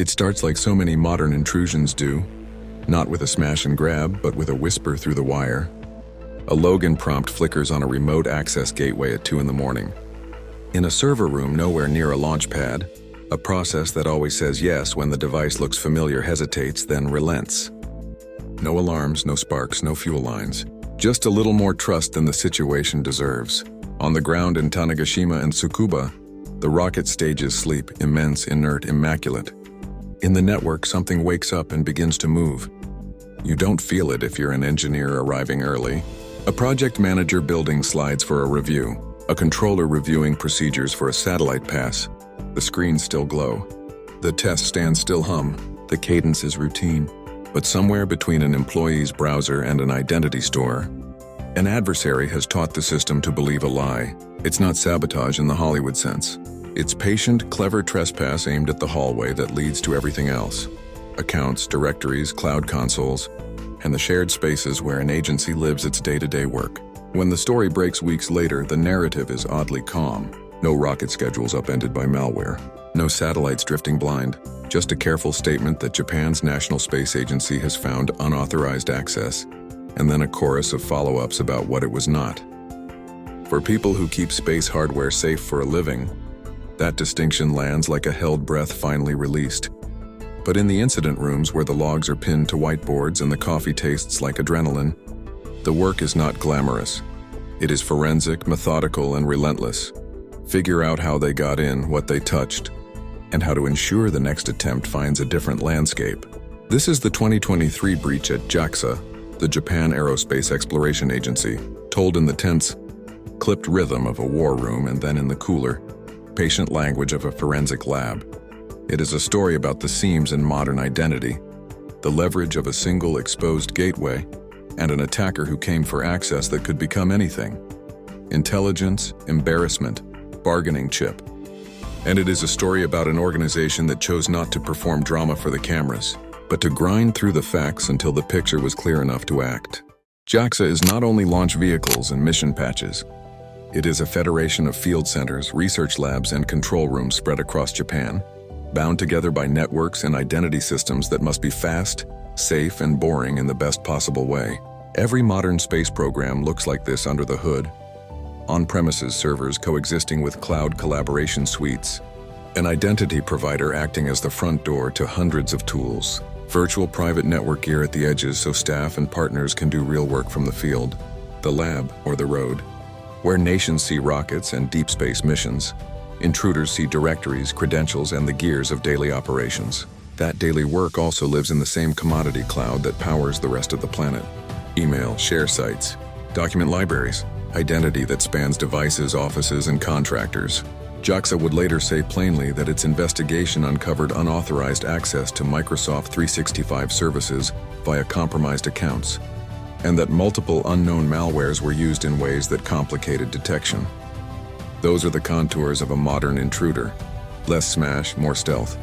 It starts like so many modern intrusions do, not with a smash and grab, but with a whisper through the wire. A login prompt flickers on a remote access gateway at 2 in the morning. In a server room nowhere near a launch pad, a process that always says yes when the device looks familiar hesitates, then relents. No alarms, no sparks, no fuel lines. Just a little more trust than the situation deserves. On the ground in Tanegashima and Tsukuba, the rocket stages sleep, immense, inert, immaculate. In the network, something wakes up and begins to move. You don't feel it if you're an engineer arriving early. A project manager building slides for a review. A controller reviewing procedures for a satellite pass. The screens still glow. The test stands still hum. The cadence is routine. But somewhere between an employee's browser and an identity store, an adversary has taught the system to believe a lie. It's not sabotage in the Hollywood sense. It's patient, clever trespass aimed at the hallway that leads to everything else. Accounts, directories, cloud consoles, and the shared spaces where an agency lives its day-to-day work. When the story breaks weeks later, the narrative is oddly calm. No rocket schedules upended by malware. No satellites drifting blind. Just a careful statement that Japan's National Space Agency has found unauthorized access, and then a chorus of follow-ups about what it was not. For people who keep space hardware safe for a living, that distinction lands like a held breath finally released. But in the incident rooms where the logs are pinned to whiteboards and the coffee tastes like adrenaline, the work is not glamorous. It is forensic, methodical, and relentless. Figure out how they got in, what they touched, and how to ensure the next attempt finds a different landscape. This is the 2023 breach at JAXA, the Japan Aerospace Exploration Agency, told in the tense, clipped rhythm of a war room and then in the cooler, patient language of a forensic lab. It is a story about the seams in modern identity, the leverage of a single exposed gateway, and an attacker who came for access that could become anything. Intelligence, embarrassment, bargaining chip. And it is a story about an organization that chose not to perform drama for the cameras, but to grind through the facts until the picture was clear enough to act. JAXA is not only launch vehicles and mission patches. It is a federation of field centers, research labs, and control rooms spread across Japan, bound together by networks and identity systems that must be fast, safe, and boring in the best possible way. Every modern space program looks like this under the hood. On-premises servers coexisting with cloud collaboration suites. An identity provider acting as the front door to hundreds of tools. Virtual private network gear at the edges so staff and partners can do real work from the field, the lab, or the road. Where nations see rockets and deep space missions, intruders see directories, credentials, and the gears of daily operations. That daily work also lives in the same commodity cloud that powers the rest of the planet. Email, share sites, document libraries, identity that spans devices, offices, and contractors. JAXA would later say plainly that its investigation uncovered unauthorized access to Microsoft 365 services via compromised accounts, and that multiple unknown malwares were used in ways that complicated detection. Those are the contours of a modern intruder. Less smash, more stealth.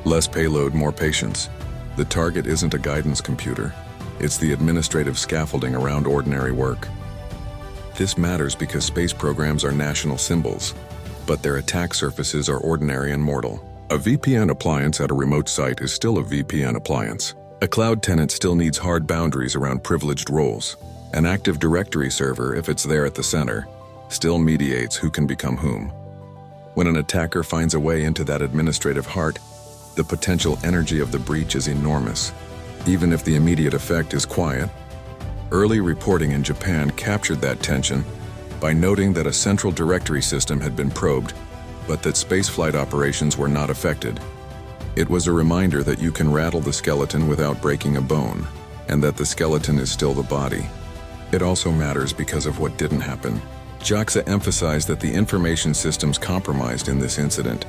Less payload, more patience. The target isn't a guidance computer. It's the administrative scaffolding around ordinary work. This matters because space programs are national symbols, but their attack surfaces are ordinary and mortal. A VPN appliance at a remote site is still a VPN appliance. A cloud tenant still needs hard boundaries around privileged roles. An Active Directory server, if it's there at the center, still mediates who can become whom. When an attacker finds a way into that administrative heart, the potential energy of the breach is enormous, even if the immediate effect is quiet. Early reporting in Japan captured that tension by noting that a central directory system had been probed, but that spaceflight operations were not affected. It was a reminder that you can rattle the skeleton without breaking a bone, and that the skeleton is still the body. It also matters because of what didn't happen. JAXA emphasized that the information systems compromised in this incident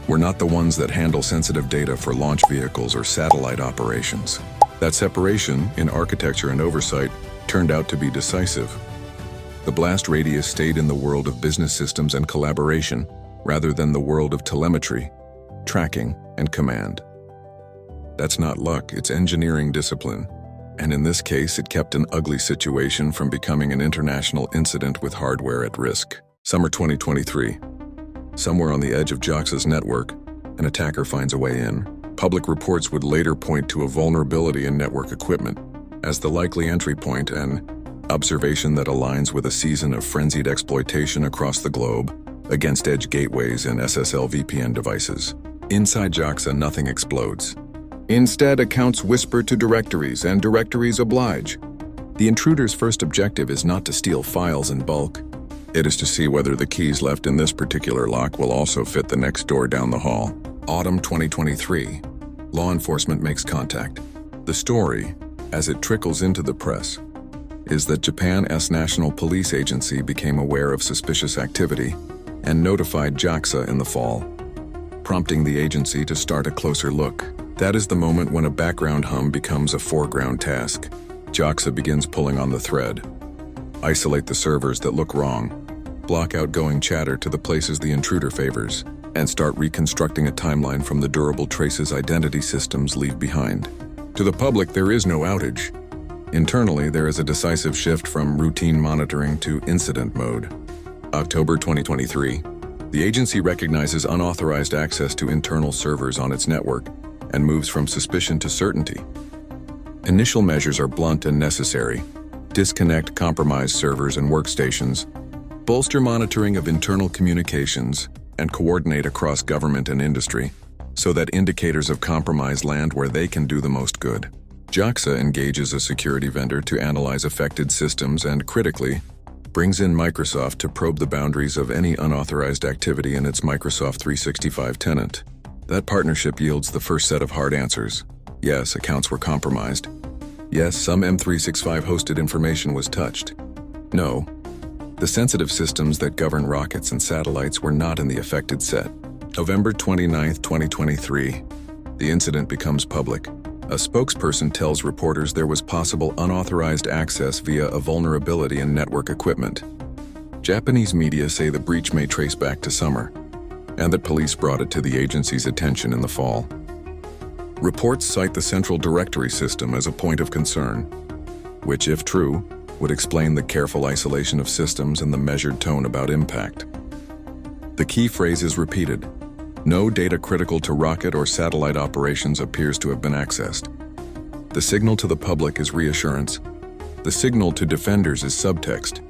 were not the ones that handle sensitive data for launch vehicles or satellite operations. That separation in architecture and oversight turned out to be decisive. The blast radius stayed in the world of business systems and collaboration, rather than the world of telemetry, tracking, and command. That's not luck, it's engineering discipline. And in this case, it kept an ugly situation from becoming an international incident with hardware at risk. Summer 2023. Somewhere on the edge of JAXA's network, an attacker finds a way in, Public reports would later point to a vulnerability in network equipment as the likely entry point, an observation that aligns with a season of frenzied exploitation across the globe against edge gateways and SSL VPN devices. Inside JAXA, nothing explodes. Instead, accounts whisper to directories, and directories oblige. The intruder's first objective is not to steal files in bulk. It is to see whether the keys left in this particular lock will also fit the next door down the hall. Autumn 2023. Law enforcement makes contact. The story, as it trickles into the press, is that Japan's National Police Agency became aware of suspicious activity and notified JAXA in the fall, prompting the agency to start a closer look. That is the moment when a background hum becomes a foreground task. JAXA begins pulling on the thread. Isolate the servers that look wrong, block outgoing chatter to the places the intruder favors, and start reconstructing a timeline from the durable traces identity systems leave behind. To the public, there is no outage. Internally, there is a decisive shift from routine monitoring to incident mode. October 2023. The agency recognizes unauthorized access to internal servers on its network and moves from suspicion to certainty. Initial measures are blunt and necessary. Disconnect compromised servers and workstations, bolster monitoring of internal communications, and coordinate across government and industry so that indicators of compromise land where they can do the most good. JAXA engages a security vendor to analyze affected systems and, critically, brings in Microsoft to probe the boundaries of any unauthorized activity in its Microsoft 365 tenant. That partnership yields the first set of hard answers. Yes, accounts were compromised. Yes, some M365 hosted information was touched. No, the sensitive systems that govern rockets and satellites were not in the affected set. November 29, 2023. The incident becomes public. A spokesperson tells reporters there was possible unauthorized access via a vulnerability in network equipment. Japanese media say the breach may trace back to summer, and that police brought it to the agency's attention in the fall. Reports cite the central directory system as a point of concern, which, if true, would explain the careful isolation of systems and the measured tone about impact. The key phrase is repeated. No data critical to rocket or satellite operations appears to have been accessed. The signal to the public is reassurance. The signal to defenders is subtext.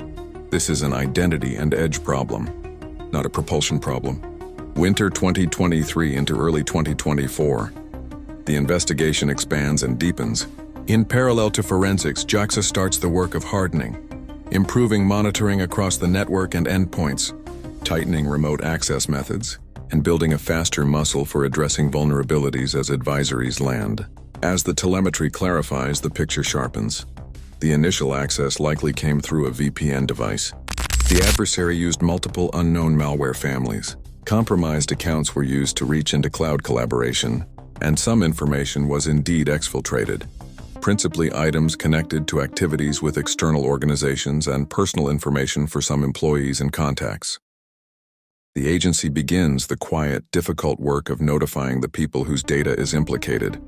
This is an identity and edge problem, not a propulsion problem. Winter 2023 into early 2024. The investigation expands and deepens. In parallel to forensics, JAXA starts the work of hardening, improving monitoring across the network and endpoints, tightening remote access methods, and building a faster muscle for addressing vulnerabilities as advisories land. As the telemetry clarifies, the picture sharpens. The initial access likely came through a VPN device. The adversary used multiple unknown malware families. Compromised accounts were used to reach into cloud collaboration, and some information was indeed exfiltrated, principally items connected to activities with external organizations and personal information for some employees and contacts. The agency begins the quiet, difficult work of notifying the people whose data is implicated.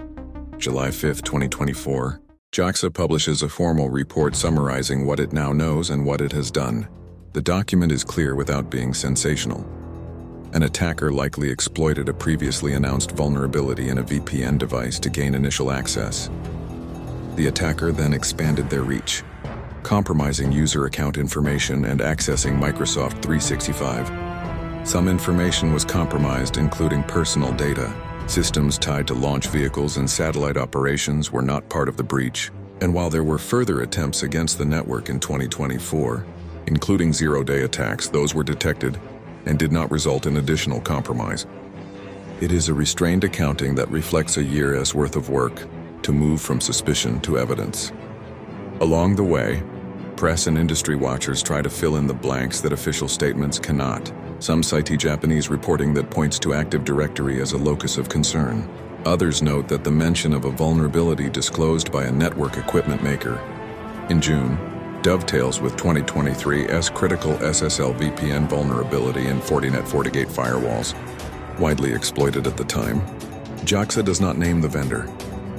July 5, 2024, JAXA publishes a formal report summarizing what it now knows and what it has done. The document is clear without being sensational. An attacker likely exploited a previously announced vulnerability in a VPN device to gain initial access. The attacker then expanded their reach, compromising user account information and accessing Microsoft 365. Some information was compromised, including personal data. Systems tied to launch vehicles and satellite operations were not part of the breach. And while there were further attempts against the network in 2024, including zero-day attacks, those were detected and did not result in additional compromise. It is a restrained accounting that reflects a year's worth of work to move from suspicion to evidence. Along the way, press and industry watchers try to fill in the blanks that official statements cannot. Some cite Japanese reporting that points to Active Directory as a locus of concern. Others note that the mention of a vulnerability disclosed by a network equipment maker in June dovetails with 2023's critical SSL VPN vulnerability in Fortinet FortiGate firewalls, widely exploited at the time. JAXA does not name the vendor,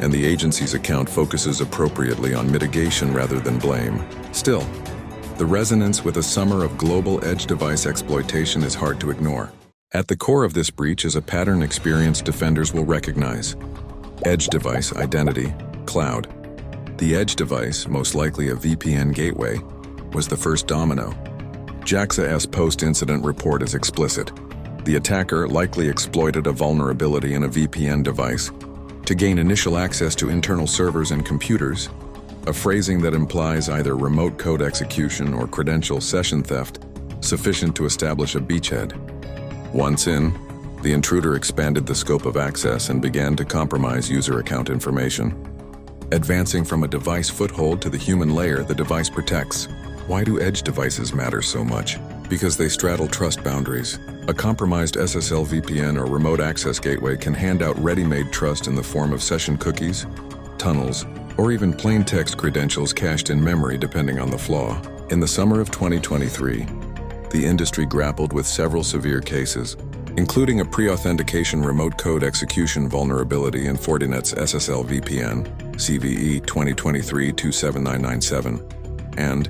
and the agency's account focuses appropriately on mitigation rather than blame. Still, the resonance with a summer of global edge device exploitation is hard to ignore. At the core of this breach is a pattern experienced defenders will recognize. Edge device identity, cloud. The edge device, most likely a VPN gateway, was the first domino. JAXA's post-incident report is explicit. The attacker likely exploited a vulnerability in a VPN device to gain initial access to internal servers and computers, a phrasing that implies either remote code execution or credential session theft, sufficient to establish a beachhead. Once in, the intruder expanded the scope of access and began to compromise user account information. Advancing from a device foothold to the human layer the device protects. Why do edge devices matter so much? Because they straddle trust boundaries. A compromised SSL VPN or remote access gateway can hand out ready-made trust in the form of session cookies, tunnels, or even plain text credentials cached in memory depending on the flaw. In the summer of 2023, the industry grappled with several severe cases, including a pre-authentication remote code execution vulnerability in Fortinet's SSL VPN, CVE 2023-27997, and,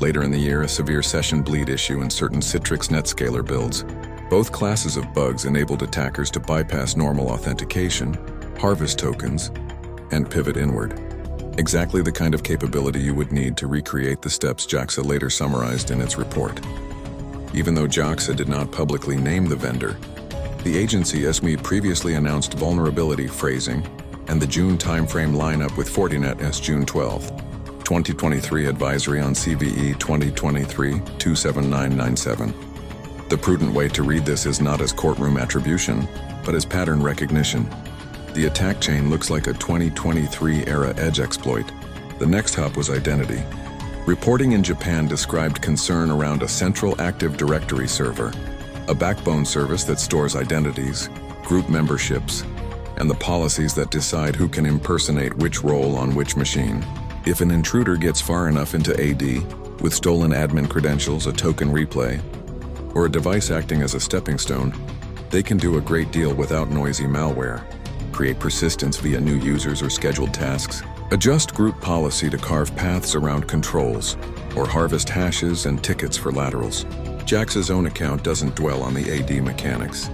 later in the year, a severe session bleed issue in certain Citrix NetScaler builds. Both classes of bugs enabled attackers to bypass normal authentication, harvest tokens, and pivot inward. Exactly the kind of capability you would need to recreate the steps JAXA later summarized in its report. Even though JAXA did not publicly name the vendor, the agency previously announced vulnerability phrasing and the June timeframe lineup with Fortinet's June 12, 2023 advisory on CVE 2023-27997. The prudent way to read this is not as courtroom attribution, but as pattern recognition. The attack chain looks like a 2023-era edge exploit. The next hop was identity. Reporting in Japan described concern around a central Active Directory server, a backbone service that stores identities, group memberships, and the policies that decide who can impersonate which role on which machine. If an intruder gets far enough into AD, with stolen admin credentials, a token replay, or a device acting as a stepping stone, they can do a great deal without noisy malware, create persistence via new users or scheduled tasks, adjust group policy to carve paths around controls, or harvest hashes and tickets for laterals. JAXA's own account doesn't dwell on the AD mechanics.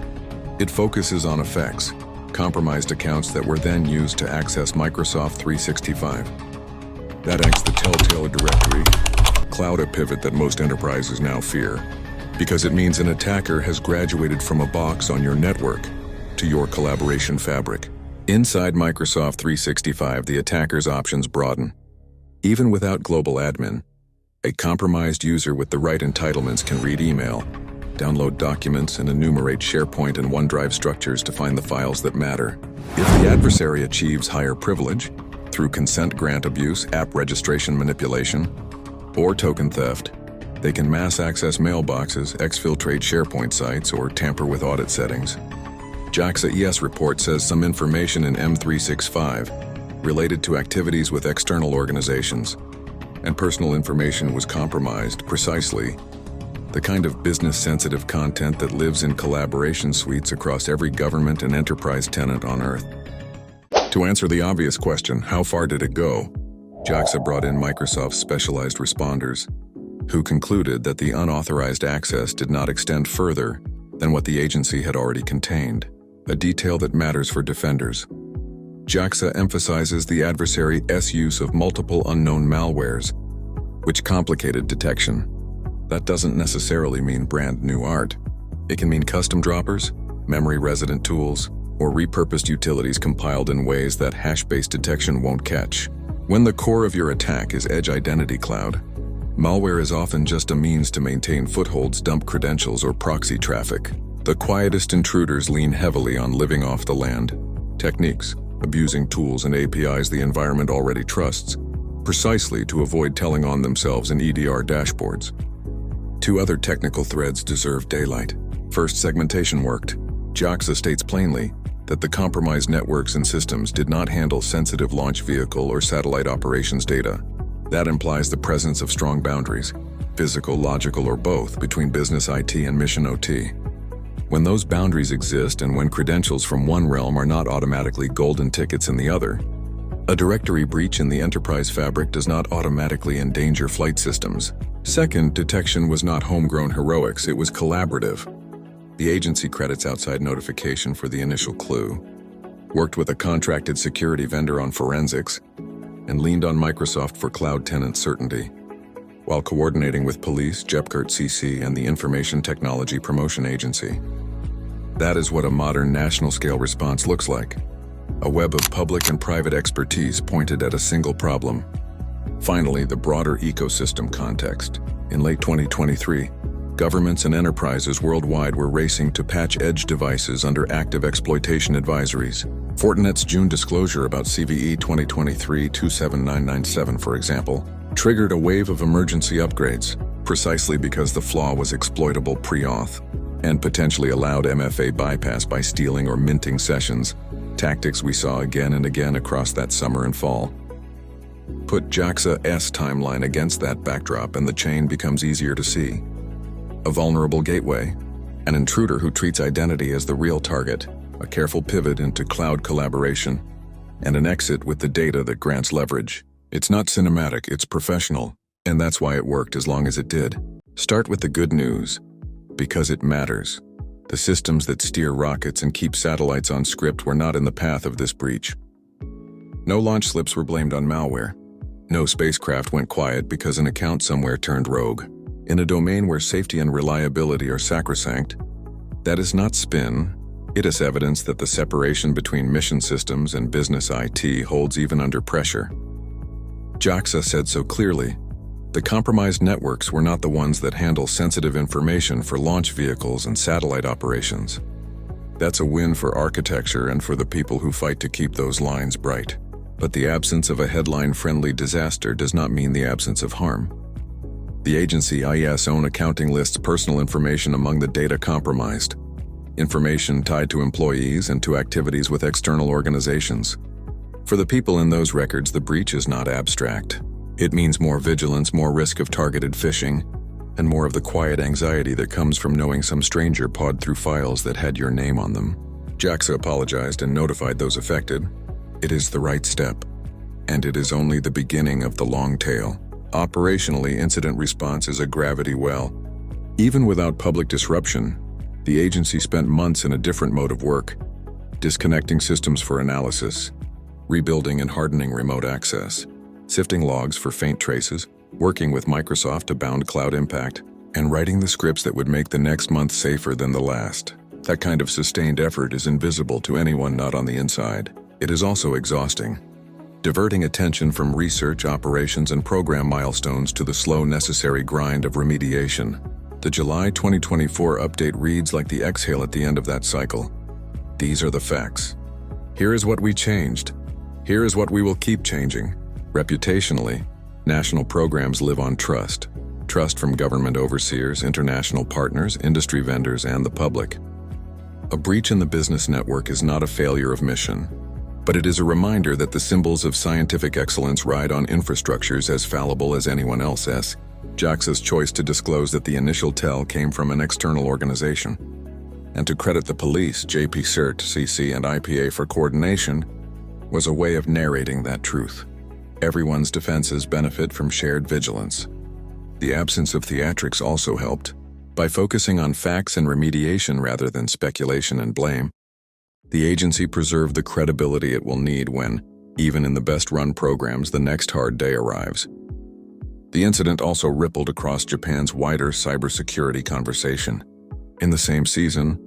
It focuses on effects, compromised accounts that were then used to access Microsoft 365. That acts the telltale directory, cloud, a pivot that most enterprises now fear, because it means an attacker has graduated from a box on your network to your collaboration fabric. Inside Microsoft 365, the attacker's options broaden. Even without global admin, a compromised user with the right entitlements can read email, download documents, and enumerate SharePoint and OneDrive structures to find the files that matter. If the adversary achieves higher privilege, through consent grant abuse, app registration manipulation, or token theft, they can mass access mailboxes, exfiltrate SharePoint sites, or tamper with audit settings. JAXA report says some information in M365 related to activities with external organizations, and personal information was compromised, precisely the kind of business-sensitive content that lives in collaboration suites across every government and enterprise tenant on Earth. To answer the obvious question, how far did it go? JAXA brought in Microsoft's specialized responders, who concluded that the unauthorized access did not extend further than what the agency had already contained, a detail that matters for defenders. JAXA emphasizes the adversary's use of multiple unknown malwares, which complicated detection. That doesn't necessarily mean brand new art. It can mean custom droppers, memory-resident tools, or repurposed utilities compiled in ways that hash-based detection won't catch. When the core of your attack is Edge Identity Cloud, malware is often just a means to maintain footholds, dump credentials, or proxy traffic. The quietest intruders lean heavily on living off the land techniques, abusing tools and APIs the environment already trusts, precisely to avoid telling on themselves in EDR dashboards. Two other technical threads deserve daylight. First, segmentation worked. JAXA states plainly that the compromised networks and systems did not handle sensitive launch vehicle or satellite operations data. That implies the presence of strong boundaries, physical, logical, or both, between business IT and mission OT. When those boundaries exist and when credentials from one realm are not automatically golden tickets in the other, a directory breach in the enterprise fabric does not automatically endanger flight systems. Second, detection was not homegrown heroics, it was collaborative. The agency credits outside notification for the initial clue. worked with a contracted security vendor on forensics, and leaned on Microsoft for cloud tenant certainty, while coordinating with police, JAXA CC, and the Information Technology Promotion Agency. That is what a modern national-scale response looks like. A web of public and private expertise pointed at a single problem. Finally, the broader ecosystem context. In late 2023, governments and enterprises worldwide were racing to patch edge devices under active exploitation advisories. Fortinet's June disclosure about CVE 2023-27997, for example, triggered a wave of emergency upgrades, precisely because the flaw was exploitable pre-auth, and potentially allowed MFA bypass by stealing or minting sessions, tactics we saw again and again across that summer and fall. Put JAXA's timeline against that backdrop and the chain becomes easier to see. A vulnerable gateway, an intruder who treats identity as the real target, a careful pivot into cloud collaboration, and an exit with the data that grants leverage. It's not cinematic, it's professional, and that's why it worked as long as it did. Start with the good news, because it matters. The systems that steer rockets and keep satellites on script were not in the path of this breach. No launch slips were blamed on malware. No spacecraft went quiet because an account somewhere turned rogue. In a domain where safety and reliability are sacrosanct, that is not spin. It is evidence that the separation between mission systems and business IT holds even under pressure. JAXA said so clearly. The compromised networks were not the ones that handle sensitive information for launch vehicles and satellite operations. That's a win for architecture and for the people who fight to keep those lines bright. But the absence of a headline-friendly disaster does not mean the absence of harm. The agency's own accounting lists personal information among the data compromised. Information tied to employees and to activities with external organizations. For the people in those records, the breach is not abstract. It means more vigilance, more risk of targeted phishing, and more of the quiet anxiety that comes from knowing some stranger pawed through files that had your name on them. JAXA apologized and notified those affected. It is the right step, and it is only the beginning of the long tail. Operationally, incident response is a gravity well. Even without public disruption, the agency spent months in a different mode of work, disconnecting systems for analysis, rebuilding and hardening remote access, sifting logs for faint traces, working with Microsoft to bound cloud impact, and writing the scripts that would make the next month safer than the last. That kind of sustained effort is invisible to anyone not on the inside. It is also exhausting, diverting attention from research, operations, and program milestones to the slow, necessary grind of remediation. The July 2024 update reads like the exhale at the end of that cycle. These are the facts. Here is what we changed. Here is what we will keep changing. Reputationally, national programs live on trust. Trust from government overseers, international partners, industry vendors, and the public. A breach in the business network is not a failure of mission, but it is a reminder that the symbols of scientific excellence ride on infrastructures as fallible as anyone else's. JAXA's choice to disclose that the initial tell came from an external organization, and to credit the police, JP-CERT, CC, and IPA for coordination, was a way of narrating that truth. Everyone's defenses benefit from shared vigilance. The absence of theatrics also helped. By focusing on facts and remediation rather than speculation and blame, the agency preserved the credibility it will need when, even in the best-run programs, the next hard day arrives. The incident also rippled across Japan's wider cybersecurity conversation. In the same season,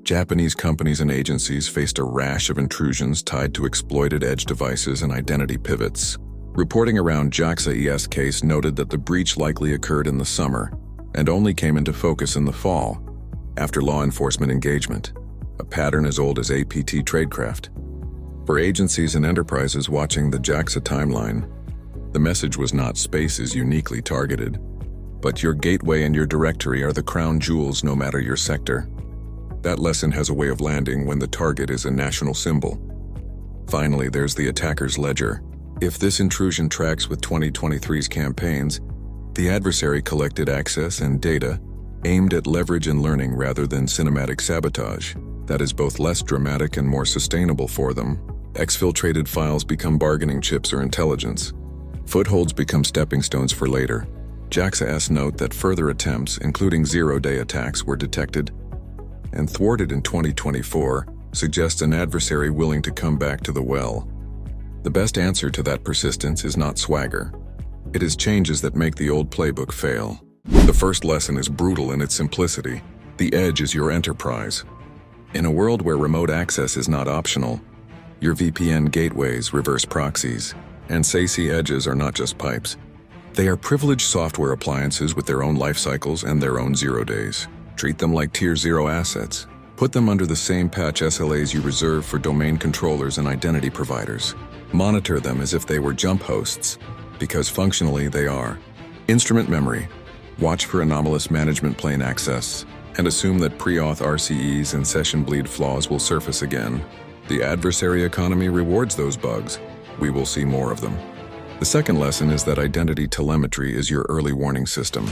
Japanese companies and agencies faced a rash of intrusions tied to exploited edge devices and identity pivots. Reporting around JAXA's case noted that the breach likely occurred in the summer and only came into focus in the fall, after law enforcement engagement, a pattern as old as APT tradecraft. For agencies and enterprises watching the JAXA timeline, the message was not space is uniquely targeted, but your gateway and your directory are the crown jewels no matter your sector. That lesson has a way of landing when the target is a national symbol. Finally, there's the attacker's ledger. If this intrusion tracks with 2023's campaigns, the adversary collected access and data aimed at leverage and learning rather than cinematic sabotage. That is both less dramatic and more sustainable for them. Exfiltrated files become bargaining chips or intelligence. Footholds become stepping stones for later. JAXA's note that further attempts, including zero-day attacks, were detected and thwarted in 2024, suggests an adversary willing to come back to the well. The best answer to that persistence is not swagger. It is changes that make the old playbook fail. The first lesson is brutal in its simplicity. The edge is your enterprise. In a world where remote access is not optional, your VPN gateways, reverse proxies, and SASE edges are not just pipes. They are privileged software appliances with their own life cycles and their own 0 days. Treat them like Tier 0 assets. Put them under the same patch SLAs you reserve for domain controllers and identity providers. Monitor them as if they were jump hosts, because functionally they are. Instrument memory. Watch for anomalous management plane access, and assume that pre-auth RCEs and session bleed flaws will surface again. The adversary economy rewards those bugs. We will see more of them. The second lesson is that identity telemetry is your early warning system.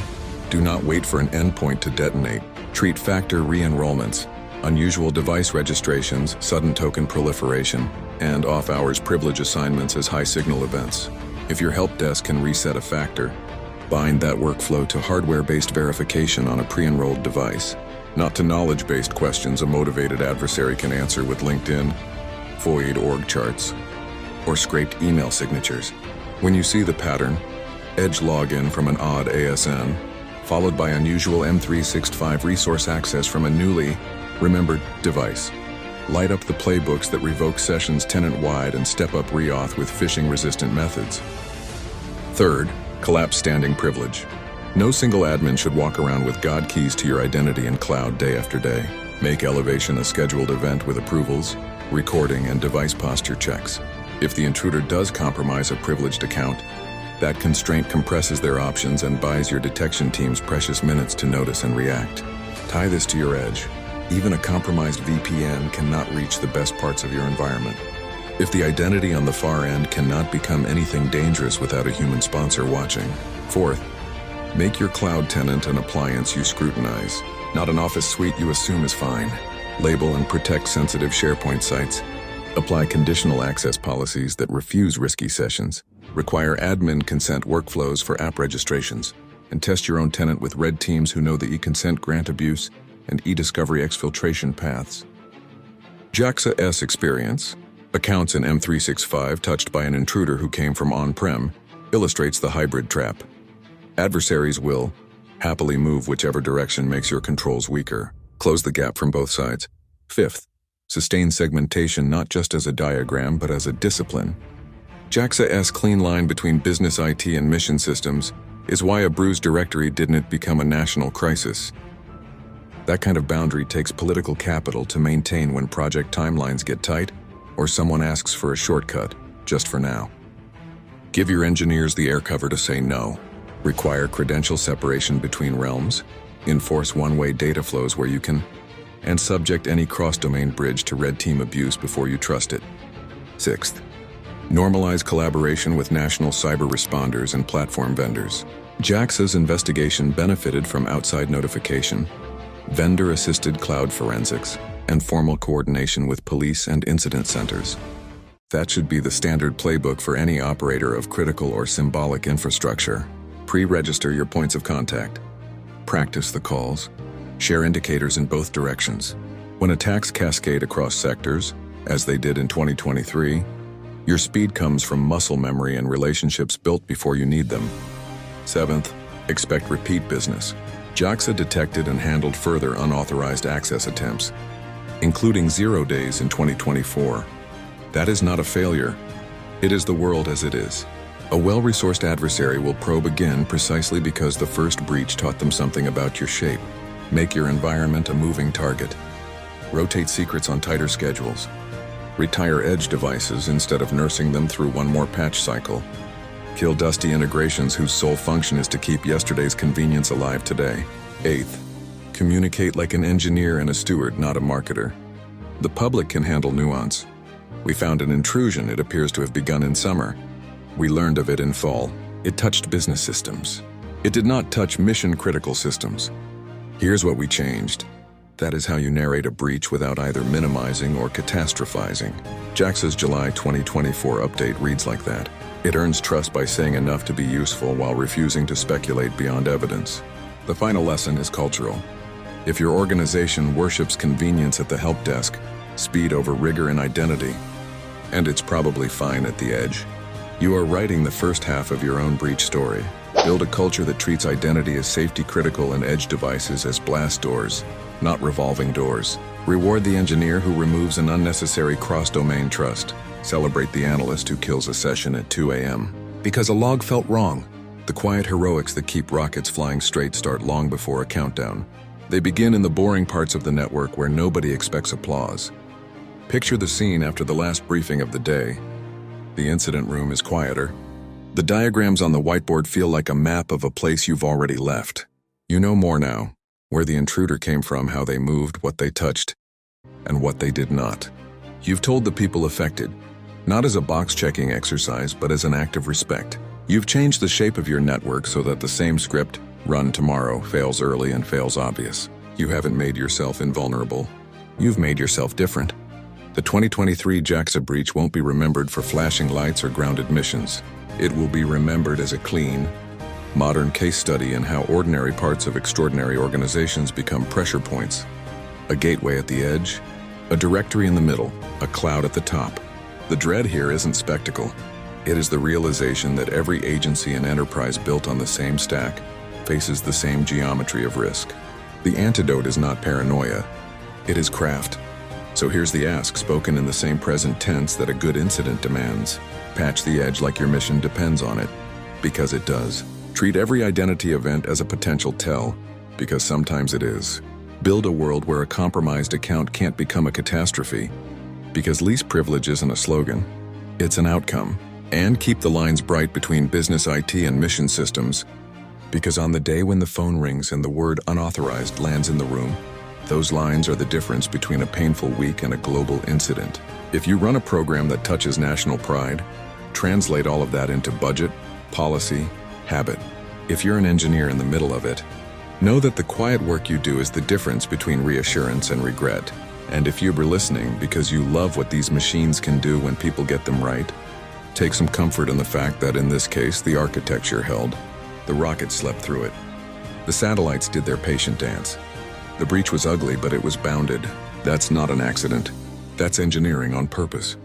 Do not wait for an endpoint to detonate. Treat factor re-enrollments, unusual device registrations, sudden token proliferation, and off-hours privilege assignments as high-signal events. If your help desk can reset a factor, bind that workflow to hardware-based verification on a pre-enrolled device, not to knowledge-based questions a motivated adversary can answer with LinkedIn, void org charts, or scraped email signatures. When you see the pattern, edge login from an odd ASN, followed by unusual M365 resource access from a newly remembered device. Light up the playbooks that revoke sessions tenant-wide and step up reauth with phishing-resistant methods. Third, collapse standing privilege. No single admin should walk around with God keys to your identity and cloud day after day. Make elevation a scheduled event with approvals, recording, and device posture checks. If the intruder does compromise a privileged account, that constraint compresses their options and buys your detection teams precious minutes to notice and react. Tie this to your edge. Even a compromised VPN cannot reach the best parts of your environment. If the identity on the far end cannot become anything dangerous without a human sponsor watching. Fourth, make your cloud tenant an appliance you scrutinize, not an office suite you assume is fine. Label and protect sensitive SharePoint sites. Apply conditional access policies that refuse risky sessions. Require admin consent workflows for app registrations. And test your own tenant with red teams who know the e-consent grant abuse and e-discovery exfiltration paths. JAXA experience, accounts in M365 touched by an intruder who came from on-prem, illustrates the hybrid trap. Adversaries will happily move whichever direction makes your controls weaker. Close the gap from both sides. Fifth, sustain segmentation not just as a diagram but as a discipline. JAXA's clean line between business IT and mission systems is why a bruised directory didn't become a national crisis. That kind of boundary takes political capital to maintain when project timelines get tight or someone asks for a shortcut, just for now. Give your engineers the air cover to say no. Require credential separation between realms. Enforce one-way data flows where you can, and subject any cross-domain bridge to red team abuse before you trust it. Sixth, normalize collaboration with national cyber responders and platform vendors. JAXA's investigation benefited from outside notification, vendor-assisted cloud forensics, and formal coordination with police and incident centers. That should be the standard playbook for any operator of critical or symbolic infrastructure. Pre-register your points of contact. Practice the calls. Share indicators in both directions. When attacks cascade across sectors, as they did in 2023, your speed comes from muscle memory and relationships built before you need them. Seventh, expect repeat business. JAXA detected and handled further unauthorized access attempts, including 0 days in 2024. That is not a failure. It is the world as it is. A well-resourced adversary will probe again precisely because the first breach taught them something about your shape. Make your environment a moving target. Rotate secrets on tighter schedules. Retire edge devices instead of nursing them through one more patch cycle. Kill dusty integrations whose sole function is to keep yesterday's convenience alive today. Eighth, communicate like an engineer and a steward, not a marketer. The public can handle nuance. We found an intrusion. It appears to have begun in summer. We learned of it in fall. It touched business systems. It did not touch mission-critical systems. Here's what we changed. That is how you narrate a breach without either minimizing or catastrophizing. JAXA's July 2024 update reads like that. It earns trust by saying enough to be useful while refusing to speculate beyond evidence. The final lesson is cultural. If your organization worships convenience at the help desk, Speed over rigor and identity. And it's probably fine at the edge. You are writing the first half of your own breach story. Build a culture that treats identity as safety critical and edge devices as blast doors, not revolving doors. Reward the engineer who removes an unnecessary cross-domain trust. Celebrate the analyst who kills a session at 2 a.m. because a log felt wrong. The quiet heroics that keep rockets flying straight start long before a countdown. They begin in the boring parts of the network where nobody expects applause. Picture the scene after the last briefing of the day. The incident room is quieter. The diagrams on the whiteboard feel like a map of a place you've already left. You know more now, where the intruder came from, how they moved, what they touched, and what they did not. You've told the people affected, not as a box-checking exercise, but as an act of respect. You've changed the shape of your network so that the same script, run tomorrow, fails early and fails obvious. You haven't made yourself invulnerable. You've made yourself different. The 2023 JAXA breach won't be remembered for flashing lights or grounded missions. It will be remembered as a clean, modern case study in how ordinary parts of extraordinary organizations become pressure points. A gateway at the edge, a directory in the middle, a cloud at the top. The dread here isn't spectacle. It is the realization that every agency and enterprise built on the same stack faces the same geometry of risk. The antidote is not paranoia, it is craft. So here's the ask, spoken in the same present tense that a good incident demands. Patch the edge like your mission depends on it, because it does. Treat every identity event as a potential tell, because sometimes it is. Build a world where a compromised account can't become a catastrophe, because least privilege isn't a slogan, it's an outcome. And keep the lines bright between business IT and mission systems, because on the day when the phone rings and the word unauthorized lands in the room, those lines are the difference between a painful week and a global incident. If you run a program that touches national pride, translate all of that into budget, policy, habit. If you're an engineer in the middle of it, know that the quiet work you do is the difference between reassurance and regret. And if you were listening because you love what these machines can do when people get them right, take some comfort in the fact that in this case, the architecture held. The rockets slept through it. The satellites did their patient dance. The breach was ugly, but it was bounded. That's not an accident. That's engineering on purpose.